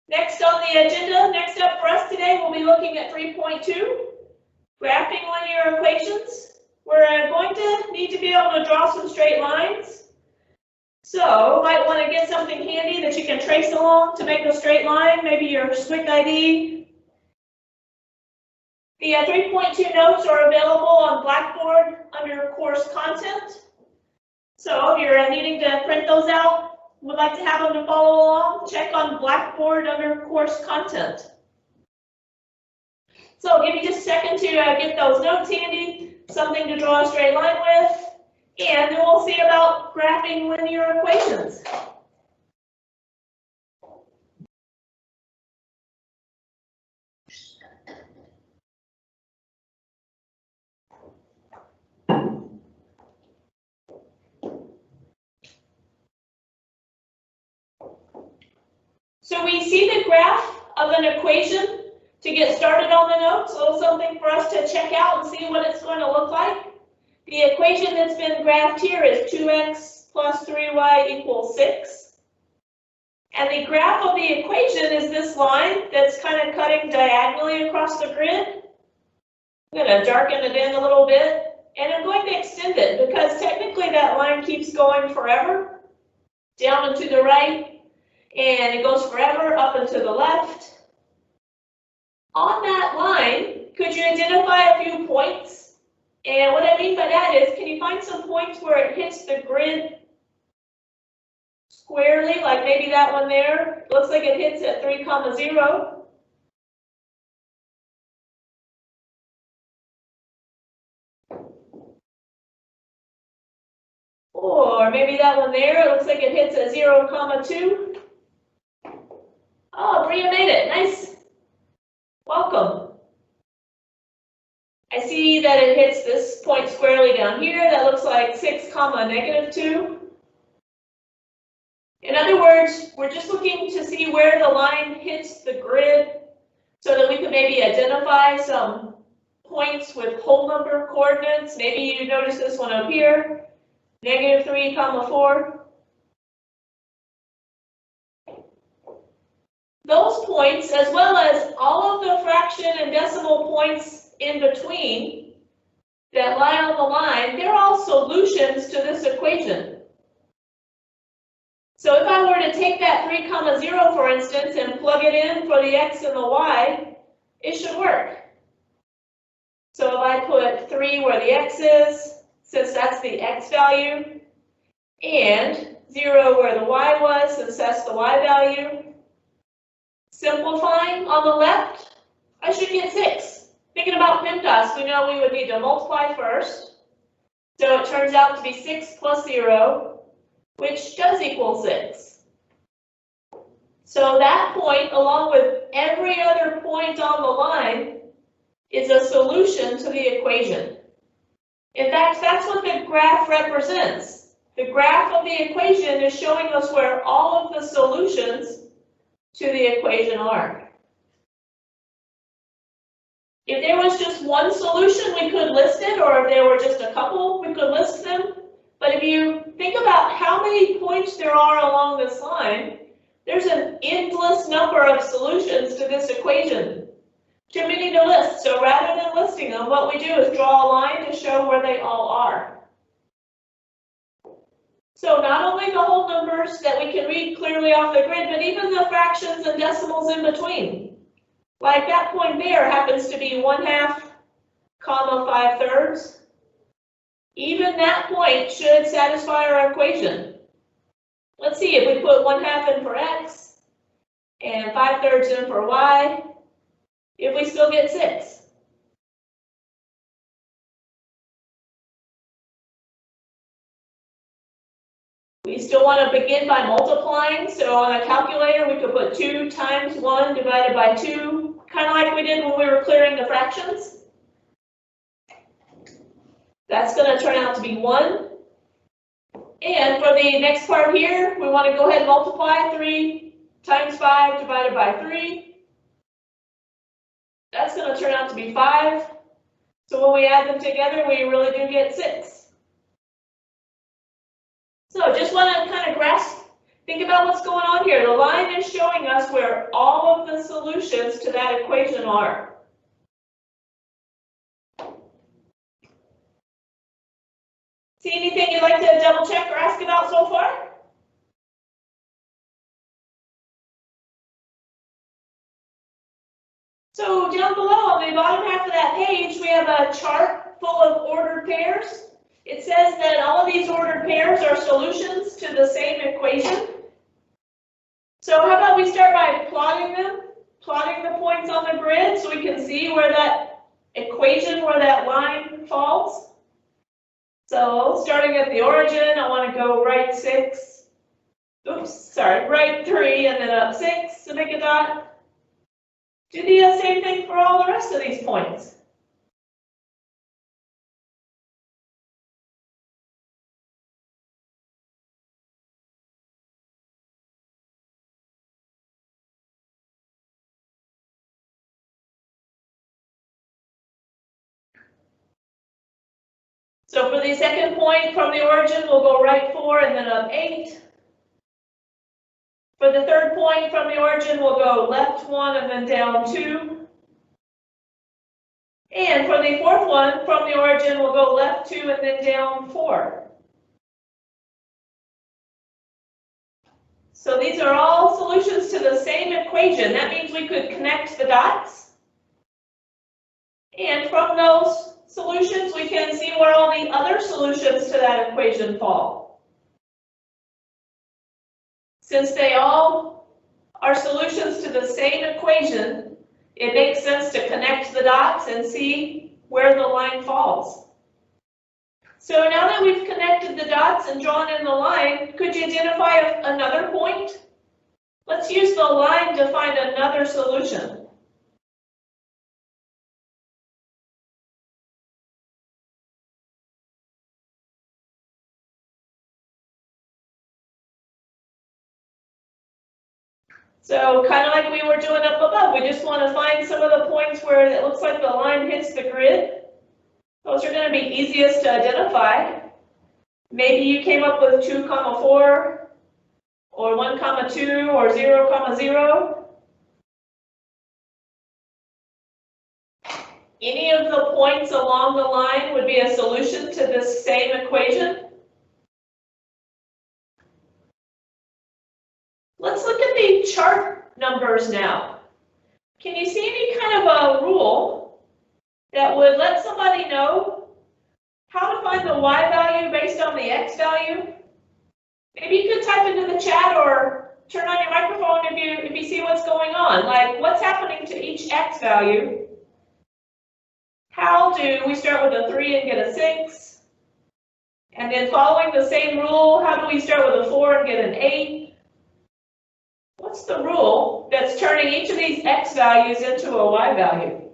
Next on the agenda, next up for us today, we'll be looking at 3.2, graphing linear equations. We're going to need to be able to draw some straight lines. So you might want to get something handy that you can trace along to make a straight line, maybe your SWIC ID. The 3.2 notes are available on Blackboard under course content. So if you're needing to print those out, would like to have them to follow along, check on Blackboard under course content. So I'll give you just a second to get those notes handy, something to draw a straight line with, and then we'll see about graphing linear equations. So we see the graph of an equation. To get started on the notes, a little something for us to check out and see what it's going to look like. The equation that's been graphed here is 2x plus 3y equals 6. And the graph of the equation is this line that's kind of cutting diagonally across the grid. I'm going to darken it in a little bit, and I'm going to extend it because technically that line keeps going forever, down and to the right, and it goes forever up and to the left. On that line, could you identify a few points? And what I mean by that is, can you find some points where it hits the grid squarely, like maybe that one there? Looks like it hits at 3, 0. Or maybe that one there, it looks like it hits at 0, 2. Oh, Bria made it, nice. Welcome. I see that it hits this point squarely down here. That looks like 6, -2. In other words, we're just looking to see where the line hits the grid so that we can maybe identify some points with whole number coordinates. Maybe you notice this one up here, -3, 4. Those points, as well as all of the fraction and decimal points in between that lie on the line, they're all solutions to this equation. So if I were to take that 3, 0, for instance, and plug it in for the x and the y, it should work. So if I put 3 where the x is, since that's the x value, and 0 where the y was, since that's the y value, simplifying on the left, I should get 6. Thinking about PEMDAS, we know we would need to multiply first. So it turns out to be 6 plus 0, which does equal 6. So that point, along with every other point on the line, is a solution to the equation. In fact, that's what the graph represents. The graph of the equation is showing us where all of the solutions to the equation are. If there was just one solution, we could list it, or if there were just a couple, we could list them. But if you think about how many points there are along this line, there's an endless number of solutions to this equation. Too many to list, so rather than listing them, what we do is draw a line to show where they all are. So not only the whole numbers that we can read clearly off the grid, but even the fractions and decimals in between. Like that point there happens to be 1/2, 5/3. Even that point should satisfy our equation. Let's see if we put 1/2 in for x and 5/3 in for y, if we still get 6. We still want to begin by multiplying, so on a calculator we could put 2 times 1 divided by 2, kind of like we did when we were clearing the fractions. That's going to turn out to be 1. And for the next part here, we want to go ahead and multiply 3 times 5 divided by 3. That's going to turn out to be 5. So when we add them together, we really do get 6. So just want to kind of grasp Think about what's going on here. The line is showing us where all of the solutions to that equation are. See anything you'd like to double check or ask about so far? So down below on the bottom half of that page, we have a chart full of ordered pairs. It says that all of these ordered pairs are solutions to the same equation. So how about we start by plotting them, plotting the points on the grid so we can see where that equation, where that line falls. So starting at the origin, I want to go right 3 and then up 6 to make a dot. Do the same thing for all the rest of these points. So for the second point from the origin, we'll go right 4 and then up 8. For the third point from the origin, we'll go left 1 and then down 2. And for the fourth one from the origin, we'll go left 2 and then down 4. So these are all solutions to the same equation. That means we could connect the dots. And from those solutions, we can see where all the other solutions to that equation fall. Since they all are solutions to the same equation, it makes sense to connect the dots and see where the line falls. So now that we've connected the dots and drawn in the line, could you identify another point? Let's use the line to find another solution. So kind of like we were doing up above, we just want to find some of the points where it looks like the line hits the grid. Those are going to be easiest to identify. Maybe you came up with 2, 4, or 1, 2, or 0, 0. Any of the points along the line would be a solution to this same equation. Let's look at the chart numbers now. Can you see any kind of a rule that would let somebody know how to find the y value based on the x value? Maybe you could type into the chat or turn on your microphone if you see what's going on. Like, what's happening to each x value? How do we start with a 3 and get a 6? And then following the same rule, how do we start with a 4 and get an 8? What's the rule that's turning each of these x values into a y value?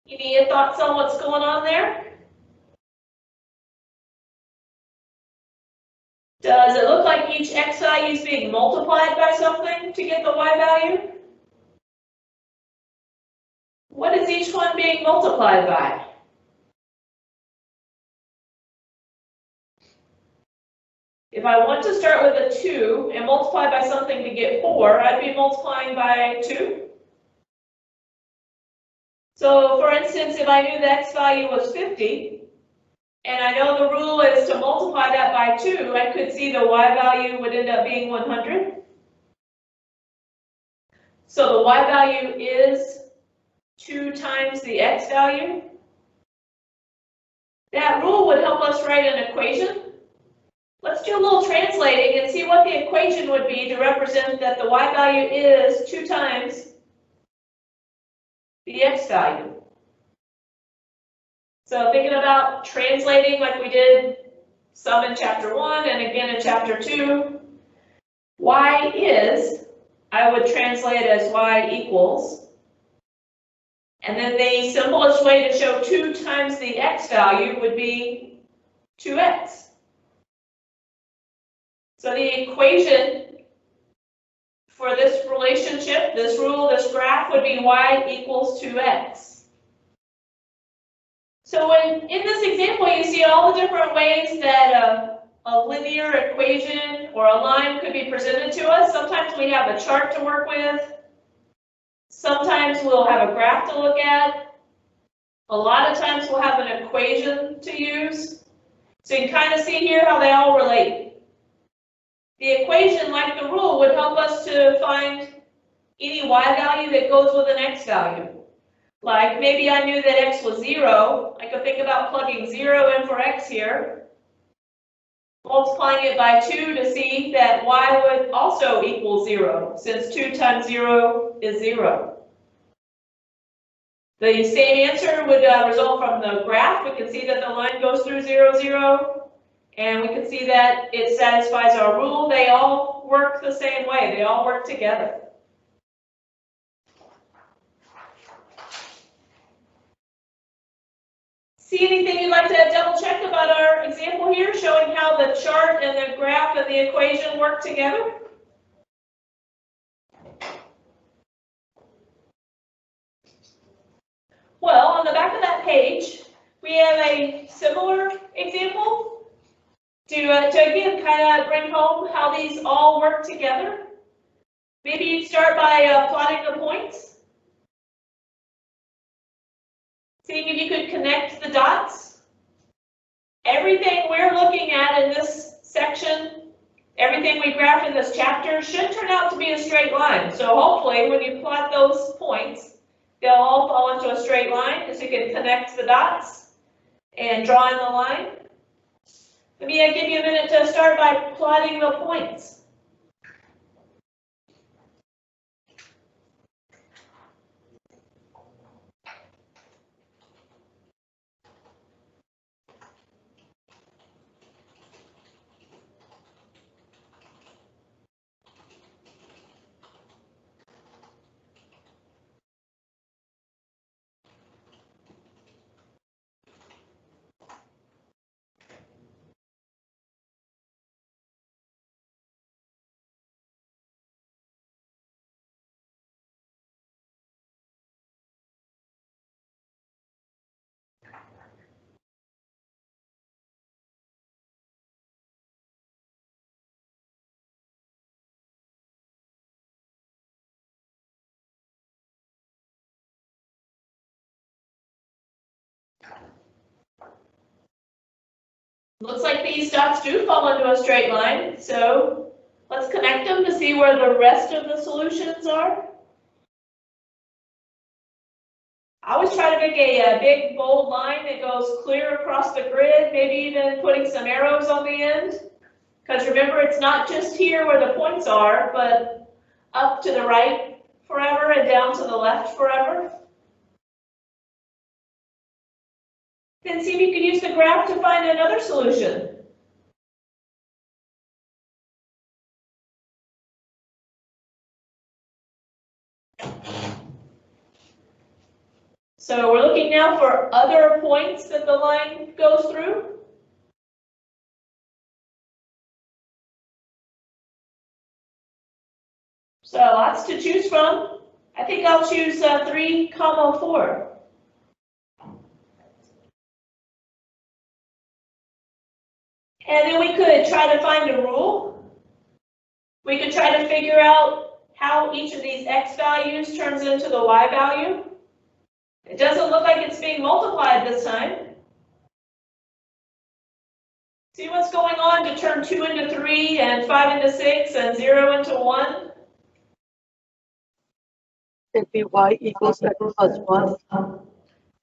Any thoughts on what's going on there? Does it look like each x value is being multiplied by something to get the y value? What is each one being multiplied by? If I want to start with a 2 and multiply by something to get 4, I'd be multiplying by 2. So for instance, if I knew the x value was 50, and I know the rule is to multiply that by 2, I could see the y value would end up being 100. So the y value is 2 times the x value. That rule would help us write an equation. Let's do a little translating and see what the equation would be to represent that the y value is 2 times the x value. So thinking about translating like we did some in chapter 1 and again in chapter 2, y is, I would translate as y equals. And then the simplest way to show 2 times the x value would be 2x. So the equation for this relationship, this rule, this graph would be y equals 2x. So in this example, you see all the different ways that a linear equation or a line could be presented to us. Sometimes we have a chart to work with. Sometimes we'll have a graph to look at. A lot of times we'll have an equation to use. So you can kind of see here how they all relate. The equation, like the rule, would help us to find any y value that goes with an x value. Like maybe I knew that x was 0. I could think about plugging 0 in for x here, multiplying it by 2 to see that y would also equal 0, since 2 times 0 is 0. The same answer would result from the graph. We can see that the line goes through 0, 0, and we can see that it satisfies our rule. They all work the same way. They all work together. See anything you'd like to double check about our example here, showing how the chart and the graph and the equation work together? Well, on the back of that page, we have a similar example to again kind of bring home how these all work together. Maybe you'd start by plotting the points. Seeing if you could connect the dots. Everything we're looking at in this section, everything we graph in this chapter should turn out to be a straight line. So hopefully when you plot those points, they'll all fall into a straight line, as you can connect the dots and draw in the line. Let me give you a minute to start by plotting the points. Looks like these dots do fall into a straight line, so let's connect them to see where the rest of the solutions are. I always try to make a big, bold line that goes clear across the grid, maybe even putting some arrows on the end. Because remember, it's not just here where the points are, but up to the right forever and down to the left forever. Then see if you can use the graph to find another solution. So we're looking now for other points that the line goes through. So lots to choose from. I think I'll choose 3, 4. And then we could try to find a rule. We could try to figure out how each of these x values turns into the y value. It doesn't look like it's being multiplied this time. See what's going on to turn 2 into 3 and 5 into 6 and 0 into 1? It'd be y equals x plus 1.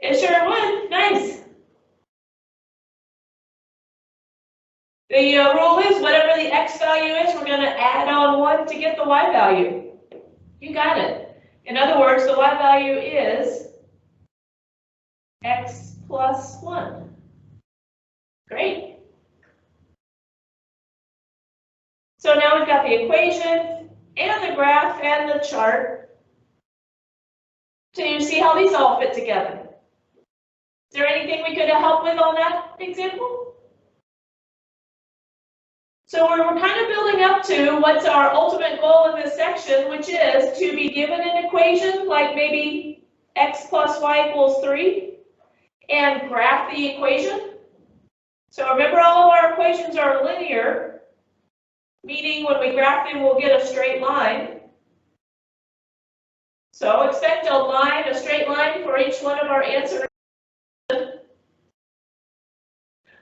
It sure would. Nice. The rule is whatever the x value is, we're going to add on 1 to get the y value. You got it. In other words, the y value is x plus 1. Great. So now we've got the equation and the graph and the chart. So you see how these all fit together. Is there anything we could help with on that example? So we're kind of building up to what's our ultimate goal in this section, which is to be given an equation like maybe x plus y equals 3, and graph the equation. So remember, all of our equations are linear, meaning when we graph them, we'll get a straight line. So expect a straight line for each one of our answers.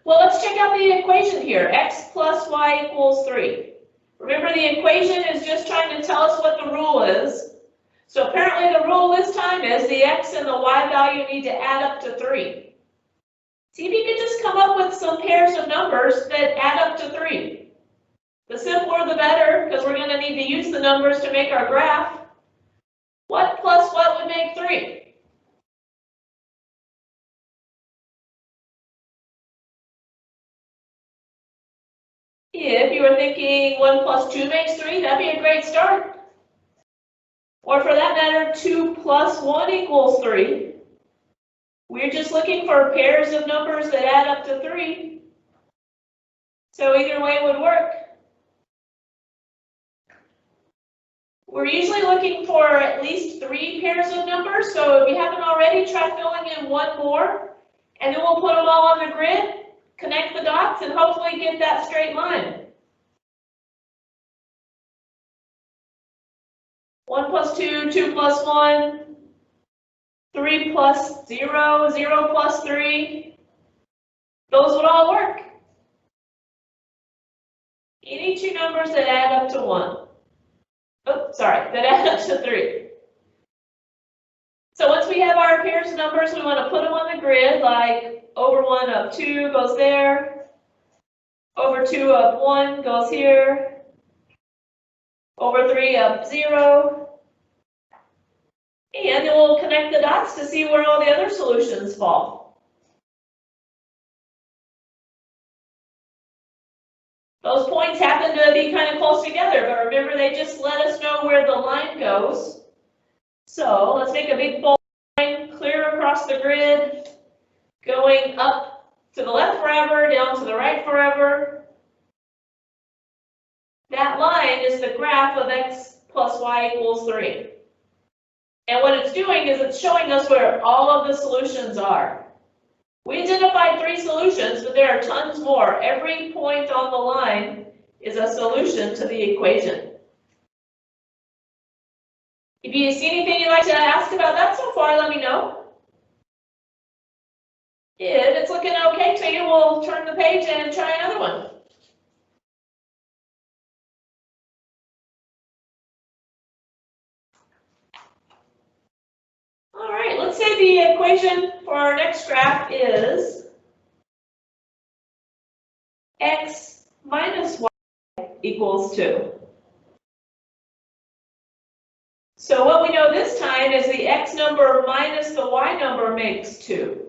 Well, let's check out the equation here. X plus y equals 3. Remember, the equation is just trying to tell us what the rule is. So apparently the rule this time is the x and the y value need to add up to 3. See if you can just come up with some pairs of numbers that add up to 3. The simpler the better, because we're going to need to use the numbers to make our graph. What plus what would make 3? If you were thinking 1 plus 2 makes 3, that'd be a great start. Or for that matter, 2 plus 1 equals 3. We're just looking for pairs of numbers that add up to 3. So either way would work. We're usually looking for at least 3 pairs of numbers. So if you haven't already, try filling in one more. And then we'll put them all on the grid, connect the dots, and hopefully get that straight line. 1 plus 2, 2 plus 1, 3 plus 0, 0 plus 3. Those would all work. Any two numbers that add up to 1. Oh, sorry, that add up to 3. So once we have our pairs of numbers, we want to put them on the grid, like over 1 up 2 goes there, over 2 up 1 goes here, over 3 up 0. And then we'll connect the dots to see where all the other solutions fall. Those points happen to be kind of close together, but remember, they just let us know where the line goes. So let's make a big bold line clear across the grid, going up to the left forever, down to the right forever. That line is the graph of x plus y equals 3. And what it's doing is it's showing us where all of the solutions are. We identified 3 solutions, but there are tons more. Every point on the line is a solution to the equation. If you see anything you'd like to ask about that so far, let me know. If it's looking okay to you, we'll turn the page and try another one. All right, let's say the equation for our next graph is x minus y equals 2. So what we know this time is the x number minus the y number makes 2.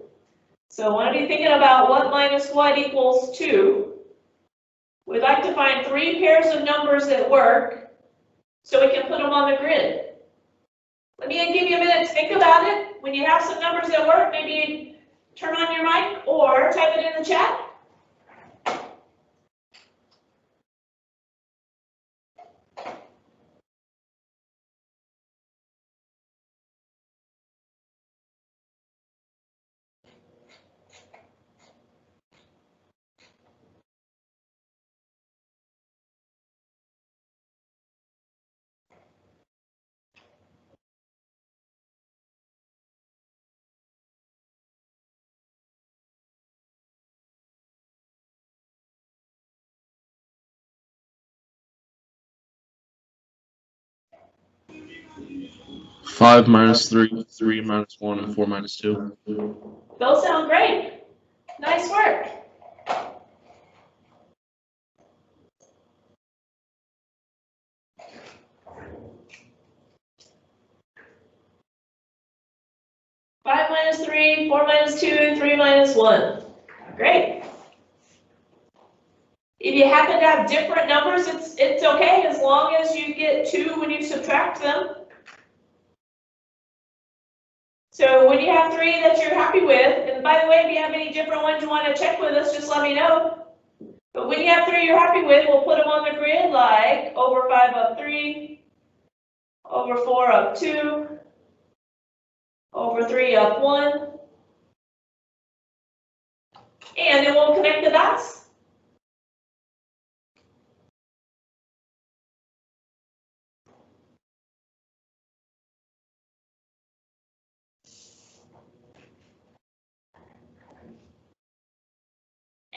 So when you're thinking about what minus what equals 2, we'd like to find 3 pairs of numbers that work so we can put them on the grid. Let me give you a minute to think about it. When you have some numbers that work, maybe turn on your mic or type it in the chat. Five minus 3, 3 minus 1, and 4 minus 2. Those sound great. Nice work. Five minus 3, 4 minus 2, 3 minus 1. Great. If you happen to have different numbers, it's okay as long as you get 2 when you subtract them. So when you have 3 that you're happy with, and by the way, if you have any different ones you want to check with us, just let me know. But when you have 3 you're happy with, we'll put them on the grid, like over 5 up 3, over 4 up 2, over 3 up 1, And then we'll connect the dots.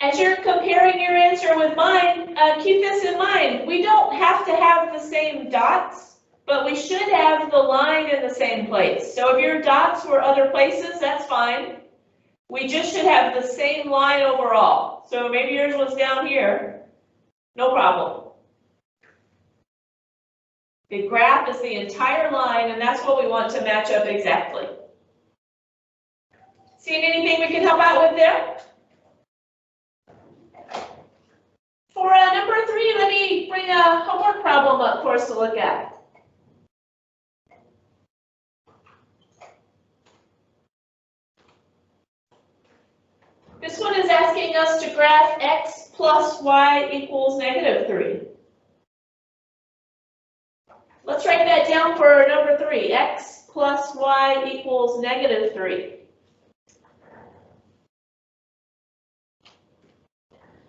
As you're comparing your answer with mine, keep this in mind. We don't have to have the same dots, but we should have the line in the same place. So if your dots were other places, that's fine. We just should have the same line overall. So maybe yours was down here. No problem. The graph is the entire line, and that's what we want to match up exactly. Seeing anything we can help out with there? For number 3, let me bring a homework problem up for us to look at. This one is asking us to graph x plus y equals -3. Let's write that down for number 3, x plus y equals -3.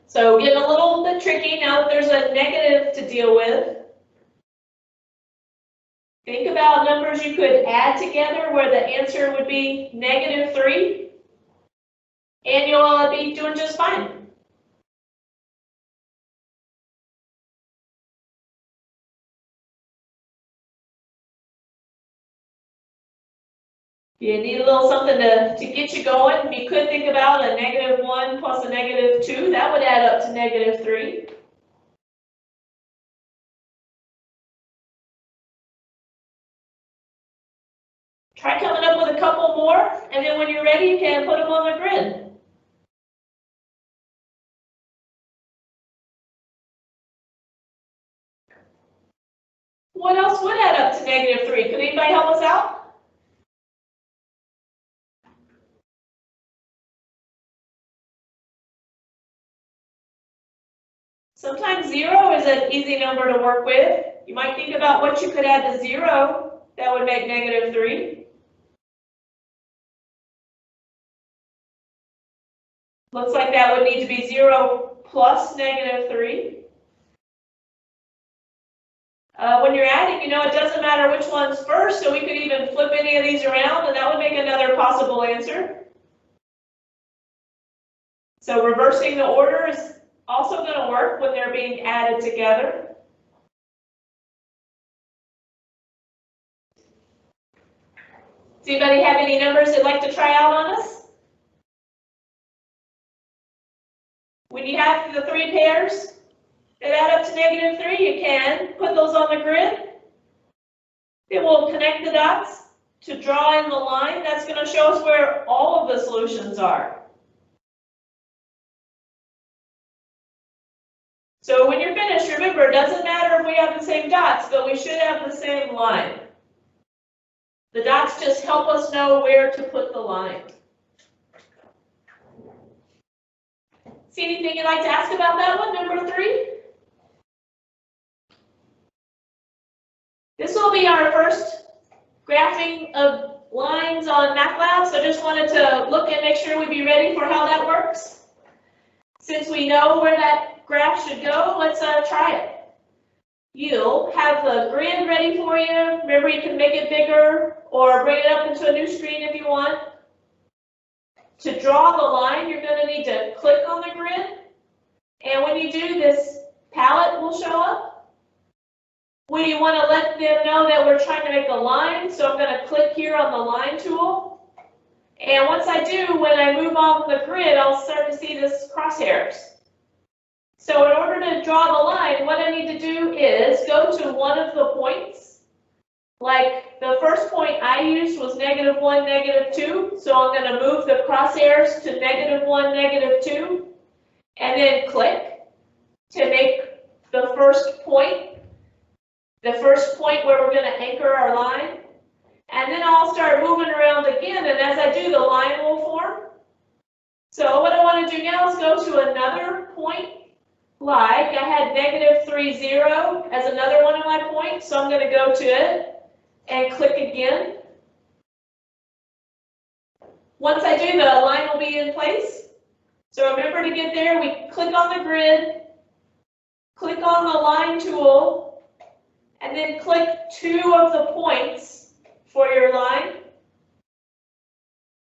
So getting a little bit tricky now that there's a negative to deal with. Think about numbers you could add together where the answer would be -3, and you'll be doing just fine. You need a little something to get you going. You could think about a -1 plus a -2. That would add up to -3. Try coming up with a couple more, and then when you're ready, you can put them on the grid. What else would add up to -3? Could anybody help us out? Sometimes 0 is an easy number to work with. You might think about what you could add to 0 that would make -3. Looks like that would need to be 0 plus -3. When you're adding, it doesn't matter which one's first, so we could even flip any of these around, and that would make another possible answer. So reversing the order is also going to work when they're being added together. Does anybody have any numbers they'd like to try out on us? When you have the 3 pairs that add up to -3, you can put those on the grid. Then we'll connect the dots to draw in the line. That's going to show us where all of the solutions are. So when you're finished, remember, it doesn't matter if we have the same dots, but we should have the same line. The dots just help us know where to put the line. See anything you'd like to ask about that one, number 3? This will be our first graphing of lines on MATLAB, so just wanted to look and make sure we'd be ready for how that works. Since we know where that graph should go, let's try it. You'll have the grid ready for you. Remember, you can make it bigger or bring it up into a new screen if you want. To draw the line, you're going to need to click on the grid. And when you do, this palette will show up. We want to let them know that we're trying to make a line, so I'm going to click here on the line tool. And once I do, when I move on the grid, I'll start to see this crosshairs. So in order to draw the line, what I need to do is go to one of the points. Like the first point I used was -1, -2. So I'm going to move the crosshairs to -1, -2, and then click to make the first point where we're going to anchor our line. And then I'll start moving around again, and as I do, the line will form. So what I want to do now is go to another point. Like I had -3, 0 as another one of my points, so I'm going to go to it and click again. Once I do, the line will be in place. So remember to get there, we click on the grid, click on the line tool, and then click 2 of the points for your line.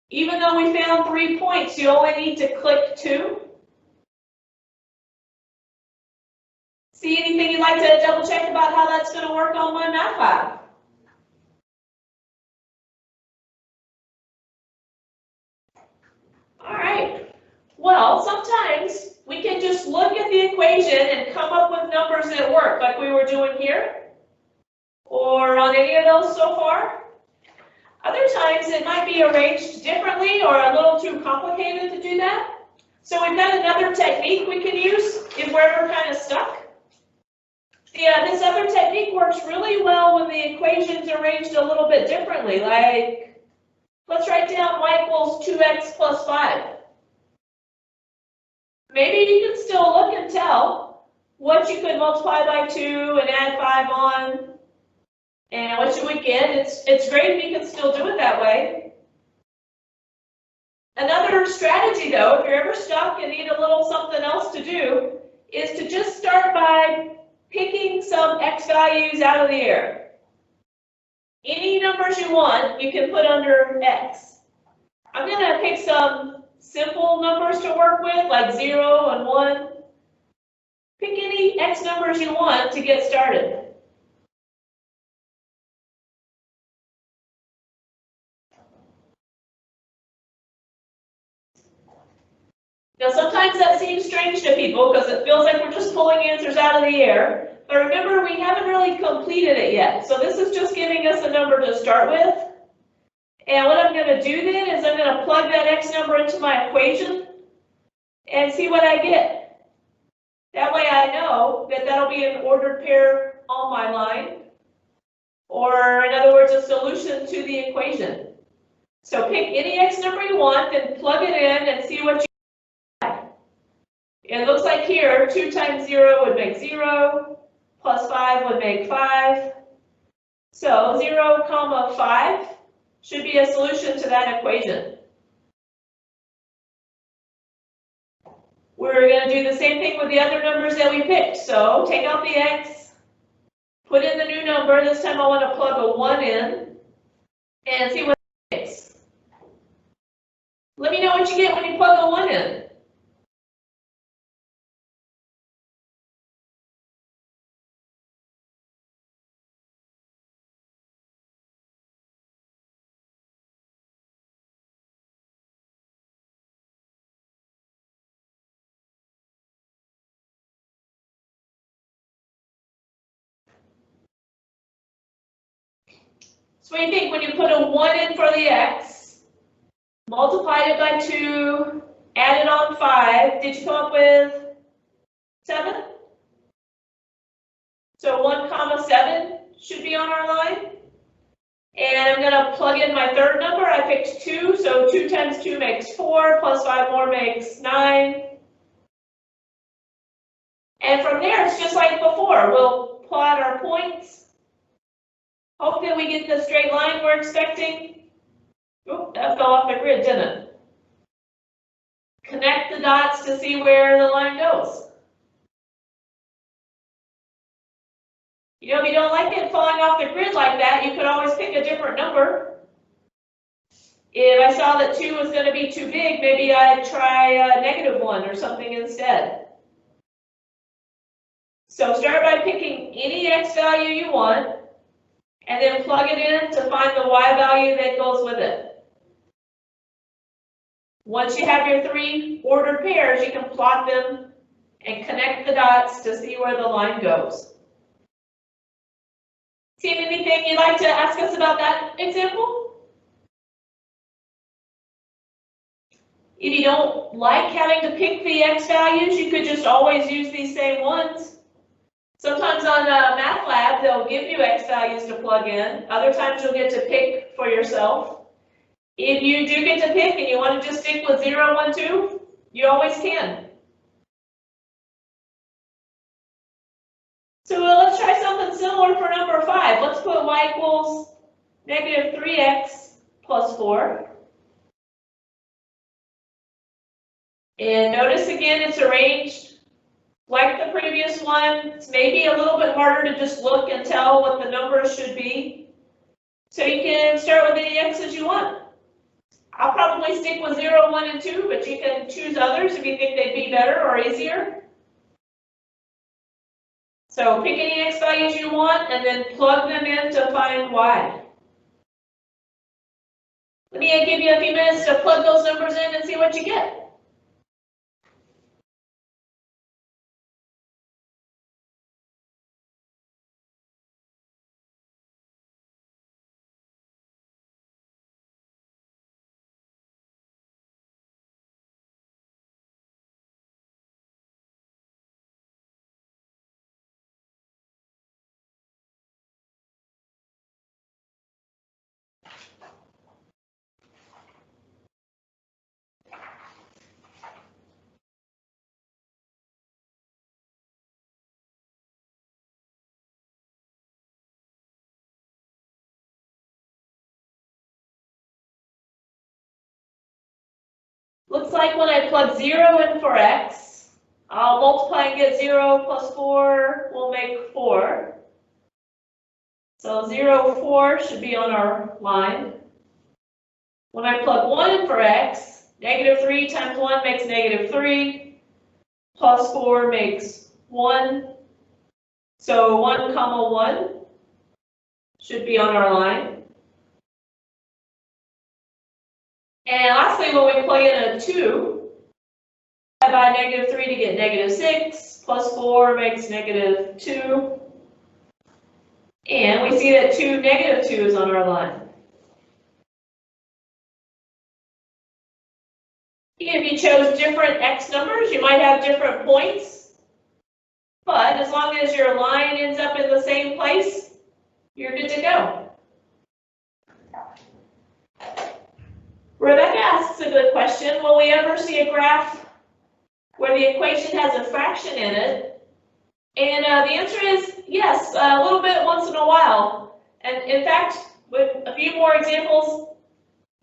Even though we found 3 points, you only need to click 2. See anything you'd like to double check about how that's going to work on MyMathLab? All right. Well, sometimes we can just look at the equation and come up with numbers that work, like we were doing here, or on any of those so far. Other times it might be arranged differently or a little too complicated to do that. So we've got another technique we can use if we're ever kind of stuck. Yeah, this other technique works really well when the equation's arranged a little bit differently, like let's write down y equals 2x plus 5. Maybe you can still look and tell what you could multiply by 2 and add 5 on, and what you would get. It's great if you can still do it that way. Another strategy, though, if you're ever stuck and need a little something else to do, is to just start by picking some x values out of the air. Any numbers you want, you can put under x. I'm going to pick some simple numbers to work with, like 0 and 1. Pick any x numbers you want to get started. Now, sometimes that seems strange to people because it feels like we're just pulling answers out of the air. But remember, we haven't really completed it yet. So this is just giving us a number to start with. And what I'm going to do then is I'm going to plug that x number into my equation and see what I get. That way I know that that'll be an ordered pair on my line. Or in other words, a solution to the equation. So pick any x number you want, then plug it in and see what you get. It looks like here, 2 times 0 would make 0, plus 5 would make 5. So 0, 5 should be a solution to that equation. We're going to do the same thing with the other numbers that we picked. So take out the x, put in the new number. This time I want to plug a 1 in and see what it makes. Let me know what you get when you plug a 1 in. So what do you think when you put a 1 in for the x, multiplied it by 2, added on 5, did you come up with 7? So 1, 7 should be on our line. And I'm going to plug in my third number. I picked 2, so 2 times 2 makes 4, plus 5 more makes 9. And from there, it's just like before. We'll plot our points. Hope that we get the straight line we're expecting. Oop, that fell off the grid, didn't it? Connect the dots to see where the line goes. You know, if you don't like it falling off the grid like that, you could always pick a different number. If I saw that 2 was going to be too big, maybe I'd try a -1 or something instead. So start by picking any x value you want, and then plug it in to find the y value that goes with it. Once you have your 3 ordered pairs, you can plot them and connect the dots to see where the line goes. See anything you'd like to ask us about that example? If you don't like having to pick the x values, you could just always use these same ones. Sometimes on MathLab, they'll give you x values to plug in. Other times you'll get to pick for yourself. If you do get to pick and you want to just stick with 0, 1, 2, you always can. So let's try something similar for number 5. Let's put y equals -3x plus 4. And notice again, it's arranged like the previous one. It's maybe a little bit harder to just look and tell what the numbers should be. So you can start with any x's you want. I'll probably stick with 0, 1, and 2, but you can choose others if you think they'd be better or easier. So pick any x values you want and then plug them in to find y. Let me give you a few minutes to plug those numbers in and see what you get. Looks like when I plug 0 in for x, I'll multiply and get 0 plus 4 will make 4. So 0, 4 should be on our line. When I plug 1 in for x, -3 times 1 makes -3, plus 4 makes 1. So 1, 1 should be on our line. And lastly, when we plug in a 2, I by -3 to get -6, plus 4 makes -2. And we see that 2, -2 is on our line. If you chose different x numbers, you might have different points. But as long as your line ends up in the same place, you're good to go. Rebecca asks a good question. Will we ever see a graph where the equation has a fraction in it? And the answer is yes, a little bit once in a while. And in fact, with a few more examples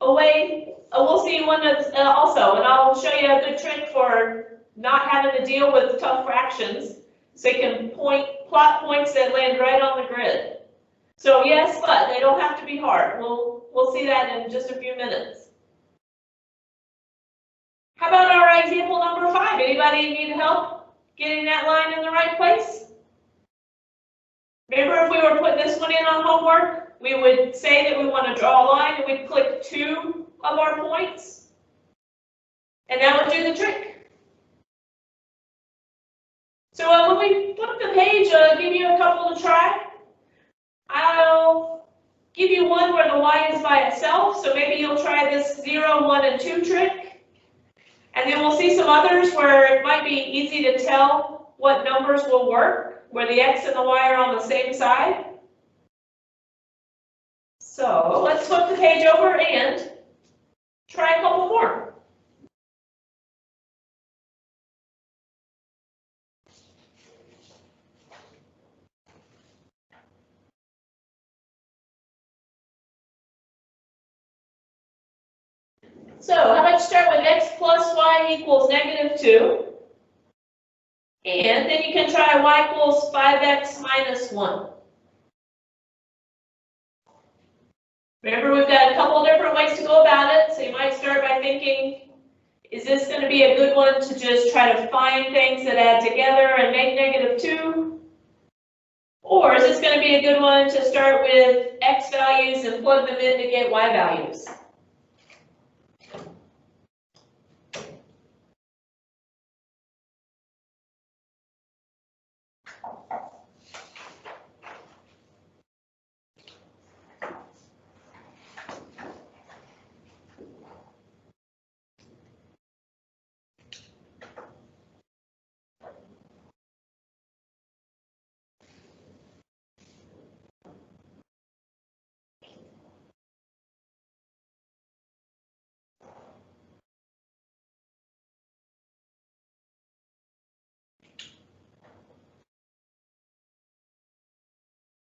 away, we'll see one that's also, and I'll show you a good trick for not having to deal with tough fractions. So you can plot points that land right on the grid. So yes, but they don't have to be hard. We'll see that in just a few minutes. How about our example number 5? Anybody need help getting that line in the right place? Remember, if we were putting this one in on homework, we would say that we want to draw a line and we'd click 2 of our points. And that would do the trick. So when we flip the page, I'll give you a couple to try. I'll give you one where the y is by itself. So maybe you'll try this 0, 1, and 2 trick. And then we'll see some others where it might be easy to tell what numbers will work, where the x and the y are on the same side. So let's flip the page over and try a couple more. So how about you start with x plus y equals -2. And then you can try y equals 5x minus 1. Remember, we've got a couple different ways to go about it. So you might start by thinking, is this going to be a good one to just try to find things that add together and make -2? Or is this going to be a good one to start with x values and plug them in to get y values?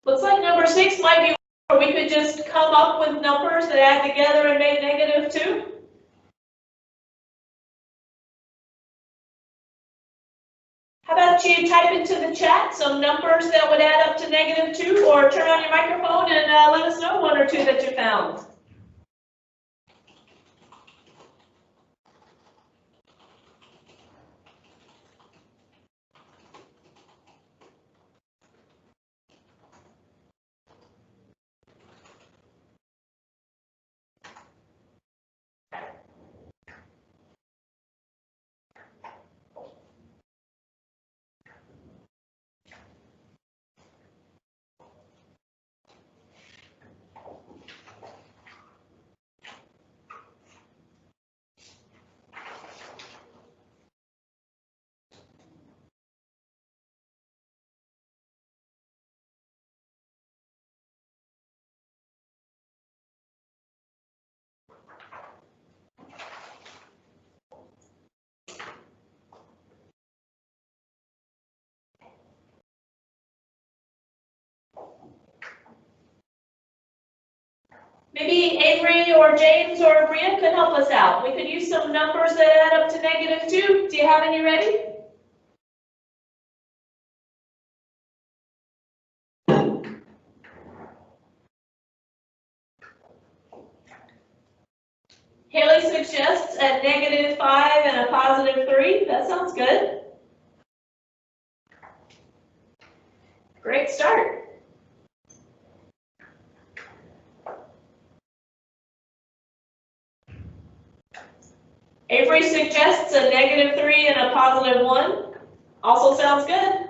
Looks like number 6 might be where we could just come up with numbers that add together and make -2. How about you type into the chat some numbers that would add up to -2, or turn on your microphone and let us know one or two that you found. Maybe Avery or James or Bria could help us out. We could use some numbers that add up to -2. Do you have any ready? Haley suggests a -5 and a +3. That sounds good. Great start. Avery suggests a -3 and a +1. Also sounds good.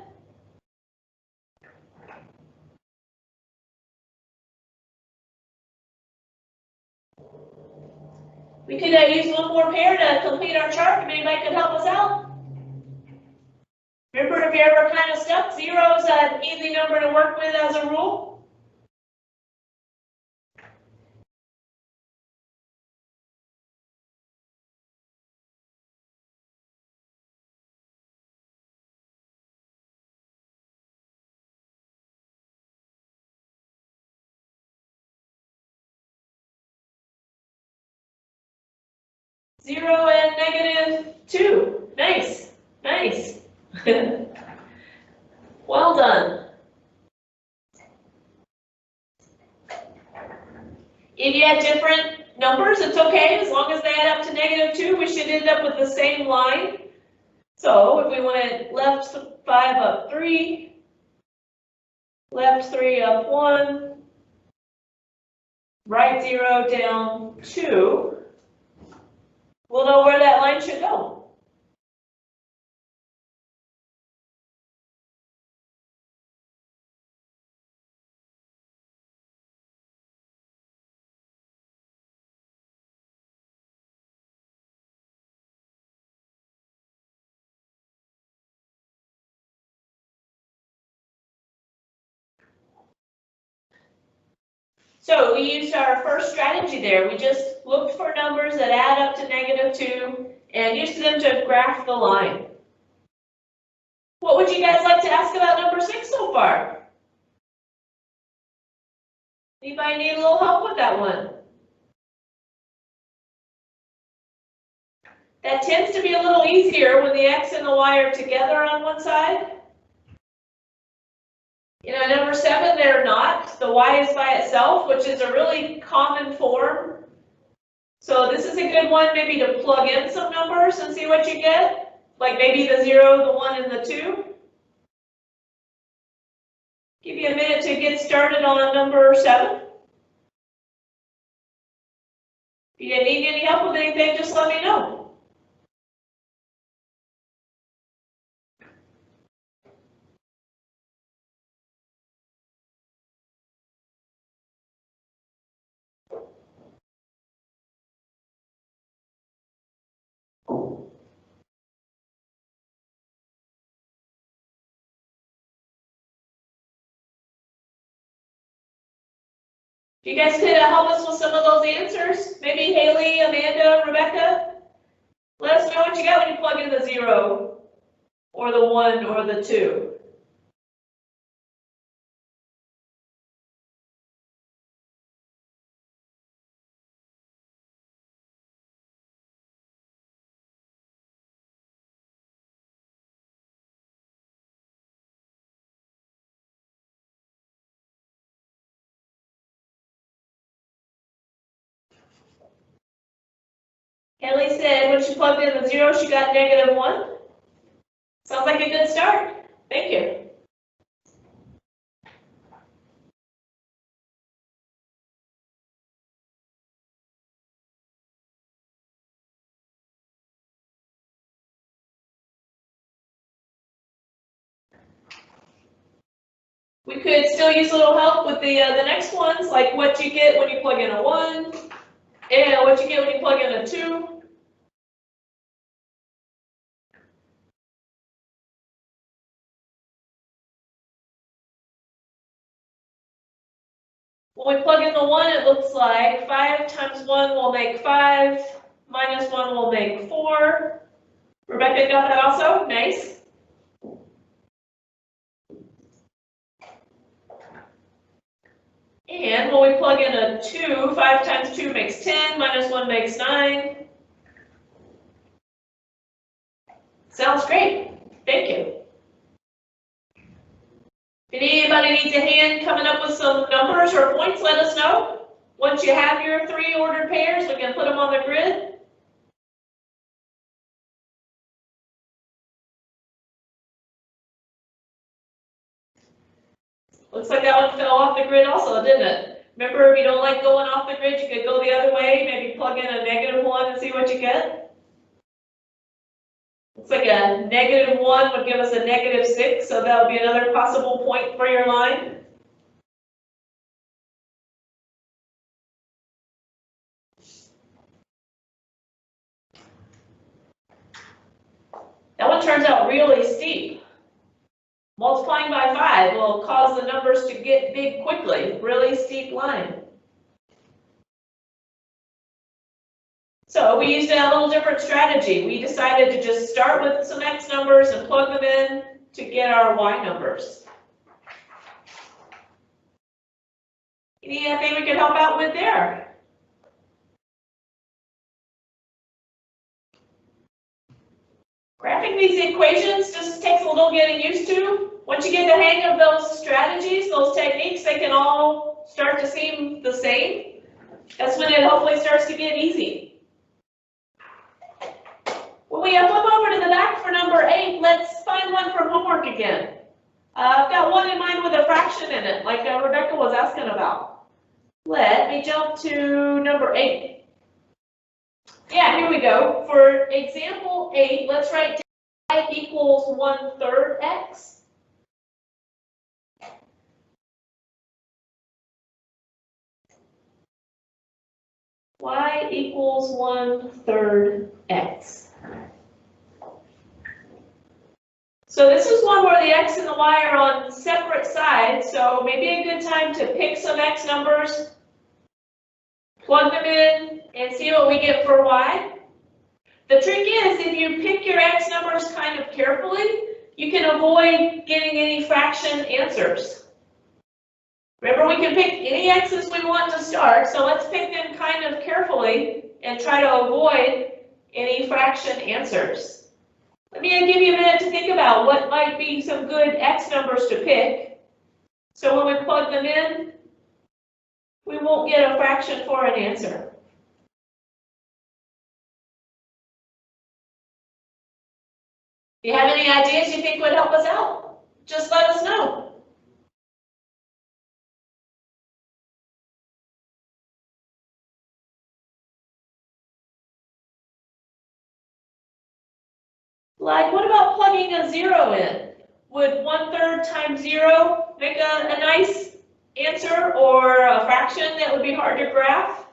We could use one more pair to complete our chart. If anybody could help us out. Remember, if you're ever kind of stuck, 0 is an easy number to work with as a rule. Zero and -2. Nice, nice. Well done. If you had different numbers, it's okay. As long as they add up to -2, we should end up with the same line. So if we went left 5 up 3, left 3 up 1, right 0 down 2, we'll know where that line should go. So we used our first strategy there. We just looked for numbers that add up to -2 and used them to graph the line. What would you guys like to ask about number 6 so far? Anybody need a little help with that one? That tends to be a little easier when the X and the Y are together on one side. You know, number 7, they're not. The Y is by itself, which is a really common form. So this is a good one maybe to plug in some numbers and see what you get. Like maybe the 0, the 1, and the 2. Give you a minute to get started on number 7. If you need any help with anything, just let me know. If you guys could help us with some of those answers, maybe Haley, Amanda, Rebecca, let us know what you got when you plug in the 0 or the 1 or the 2. Ellie said when she plugged in the 0, she got -1. Sounds like a good start. Thank you. We could still use a little help with the next ones, like what you get when you plug in a 1, and what you get when you plug in a 2. When we plug in the 1, it looks like 5 times 1 will make 5, minus 1 will make 4. Rebecca got that also? Nice. And when we plug in a 2, 5 times 2 makes 10, minus 1 makes 9. Sounds great. Thank you. If anybody needs a hand coming up with some numbers or points, let us know. Once you have your 3 ordered pairs, we can put them on the grid. Looks like that one fell off the grid also, didn't it? Remember, if you don't like going off the grid, you could go the other way, maybe plug in a -1 and see what you get. Looks like a -1 would give us a -6, so that would be another possible point for your line. That one turns out really steep. Multiplying by 5 will cause the numbers to get big quickly. Really steep line. So we used a little different strategy. We decided to just start with some X numbers and plug them in to get our Y numbers. Anything we can help out with there? Graphing these equations just takes a little getting used to. Once you get the hang of those strategies, those techniques, they can all start to seem the same. That's when it hopefully starts to get easy. When we flip over to the back for number 8, let's find one from homework again. I've got one in mind with a fraction in it, like Rebecca was asking about. Let me jump to number 8. Yeah, here we go. For example 8, let's write y equals 1/3 x. Y equals 1/3 x. So this is one where the x and the y are on separate sides, so maybe a good time to pick some x numbers, plug them in, and see what we get for y. The trick is, if you pick your x numbers kind of carefully, you can avoid getting any fraction answers. Remember, we can pick any x's we want to start, so let's pick them kind of carefully and try to avoid any fraction answers. Let me give you a minute to think about what might be some good x numbers to pick. So when we plug them in, we won't get a fraction for an answer. If you have any ideas you think would help us out, just let us know. Like, what about plugging a 0 in? Would 1/3 times 0 make a nice answer, or a fraction that would be hard to graph?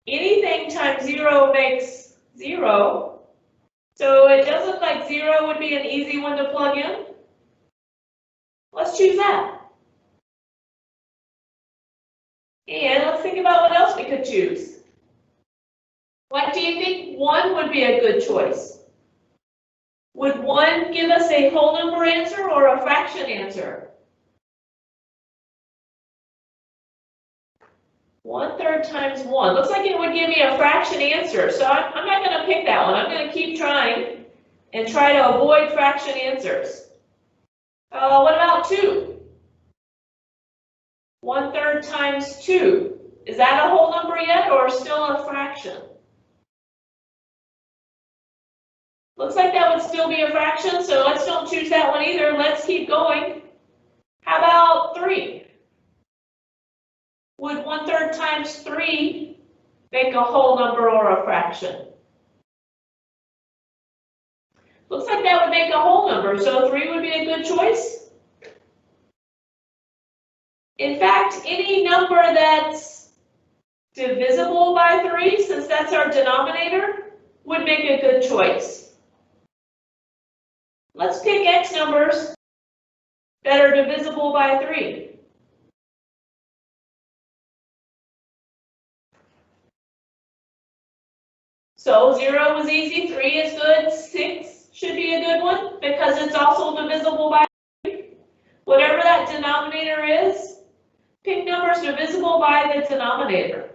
Anything times 0 makes 0. So it does look like 0 would be an easy one to plug in. Let's choose that. And let's think about what else we could choose. Like, do you think 1 would be a good choice? Would 1 give us a whole number answer or a fraction answer? 1/3 times 1. Looks like it would give me a fraction answer, so I'm not going to pick that one. I'm going to keep trying and try to avoid fraction answers. What about 2? 1/3 times 2. Is that a whole number yet or still a fraction? Looks like that would still be a fraction, so let's don't choose that one either. Let's keep going. How about 3? Would 1/3 times 3 make a whole number or a fraction? Looks like that would make a whole number, so 3 would be a good choice. In fact, any number that's divisible by 3, since that's our denominator, would make a good choice. Let's pick x numbers that are divisible by 3. So 0 was easy, 3 is good, 6 should be a good one because it's also divisible by 3. Whatever that denominator is, pick numbers divisible by the denominator.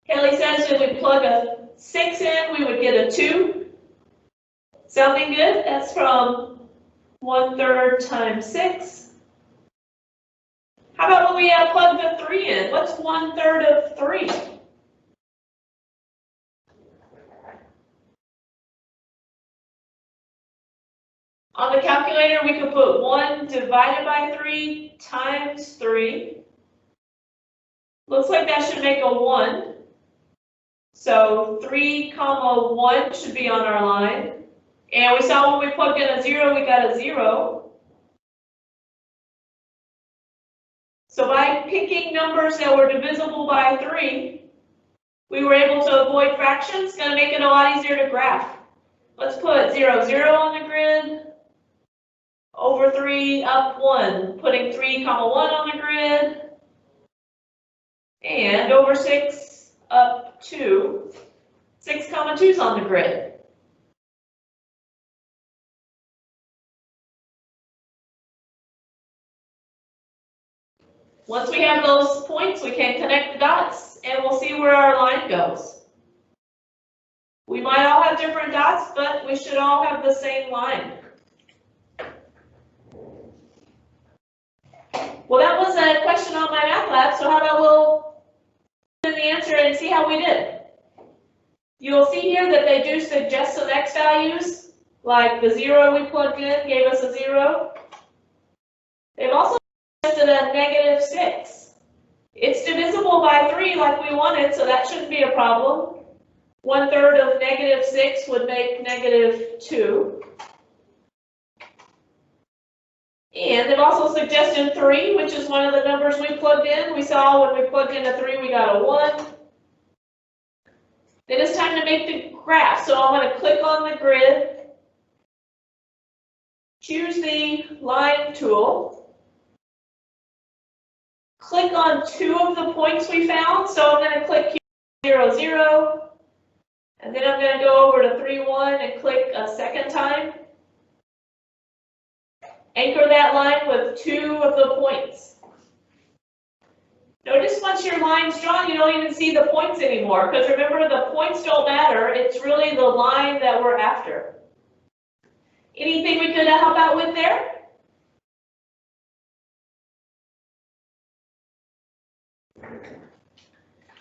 Kelly says if we plug a 6 in, we would get a 2. Sounding good? That's from 1/3 times 6. How about when we plug the 3 in? What's 1/3 of 3? On the calculator, we could put 1 divided by 3 times 3. Looks like that should make a 1. So 3, 1 should be on our line. And we saw when we plugged in a 0, we got a 0. So by picking numbers that were divisible by 3, we were able to avoid fractions. It's going to make it a lot easier to graph. Let's put 0, 0 on the grid. Over 3, up 1. Putting 3, 1 on the grid. And over 6, up 2. 6, 2 is on the grid. Once we have those points, we can connect the dots and we'll see where our line goes. We might all have different dots, but we should all have the same line. Well, that was a question on my math lab, so how about we'll put in the answer and see how we did. You'll see here that they do suggest some x values, like the 0 we plugged in gave us a 0. They've also suggested a -6. It's divisible by 3 like we wanted, so that shouldn't be a problem. 1/3 of -6 would make -2. And they've also suggested 3, which is one of the numbers we plugged in. We saw when we plugged in a 3, we got a 1. Then it's time to make the graph. So I'm going to click on the grid, choose the line tool, click on 2 of the points we found. So I'm going to click 0, 0, and then I'm going to go over to 3, 1 and click a second time. Anchor that line with 2 of the points. Notice once your line's drawn, you don't even see the points anymore, because remember, the points don't matter. It's really the line that we're after. Anything we could help out with there?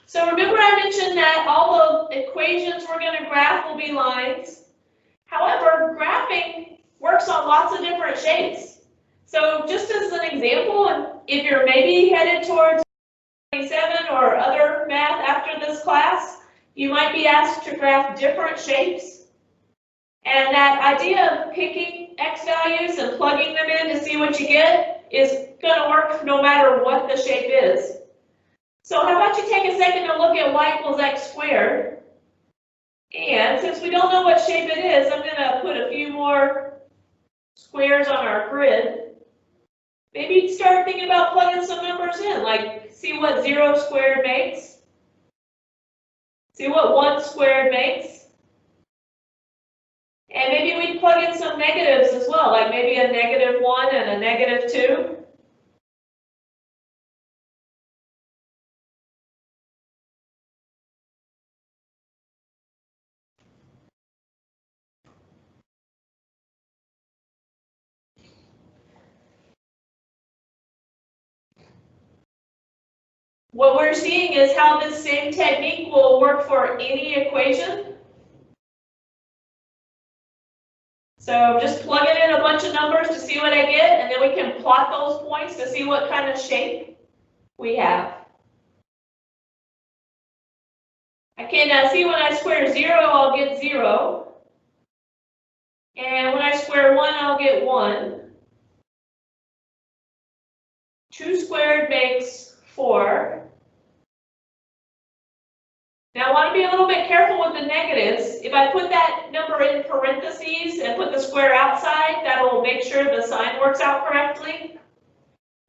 So remember I mentioned that all the equations we're going to graph will be lines. However, graphing works on lots of different shapes. So just as an example, if you're maybe headed towards 27 or other math after this class, you might be asked to graph different shapes. And that idea of picking x values and plugging them in to see what you get is going to work no matter what the shape is. So how about you take a second to look at y equals x squared. And since we don't know what shape it is, I'm going to put a few more squares on our grid. Maybe start thinking about plugging some numbers in, like see what 0 squared makes. See what 1 squared makes. And maybe we plug in some negatives as well, like maybe a -1 and a -2. what we're seeing is how this same technique will work for any equation. So I'm just plugging in a bunch of numbers to see what I get, and then we can plot those points to see what kind of shape we have. I can see when I square 0, I'll get 0. And when I square 1, I'll get 1. 2 squared makes 4. Now I want to be a little bit careful with the negatives. If I put that number in parentheses and put the square outside, that will make sure the sign works out correctly.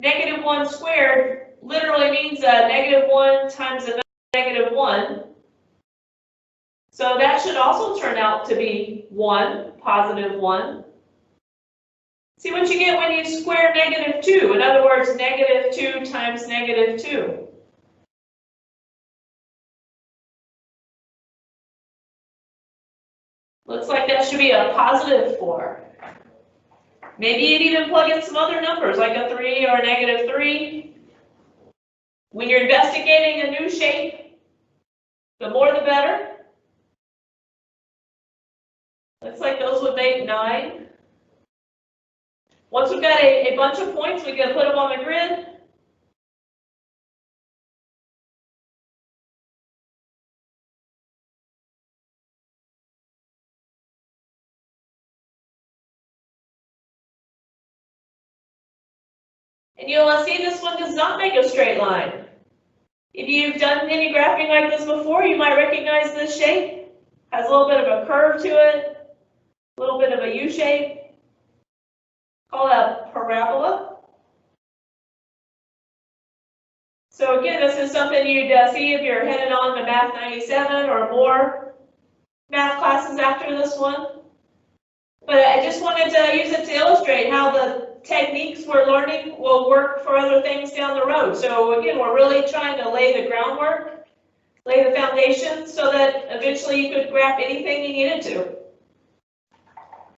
Negative 1 squared literally means negative 1 times another negative 1. So that should also turn out to be 1, positive 1. See what you get when you square negative 2. In other words, negative 2 times negative 2. Looks like that should be a positive 4. Maybe you'd even plug in some other numbers, like a 3 or a negative 3. When you're investigating a new shape, the more the better. Looks like those would make 9. Once we've got a bunch of points, we can put them on the grid. And you'll see this one does not make a straight line. If you've done any graphing like this before, you might recognize this shape. Has a little bit of a curve to it, a little bit of a U shape. Call that parabola. So again, this is something you'd see if you're headed on to Math 97 or more math classes after this one. But I just wanted to use it to illustrate how the techniques we're learning will work for other things down the road. So again, we're really trying to lay the groundwork, lay the foundation so that eventually you could graph anything you needed to.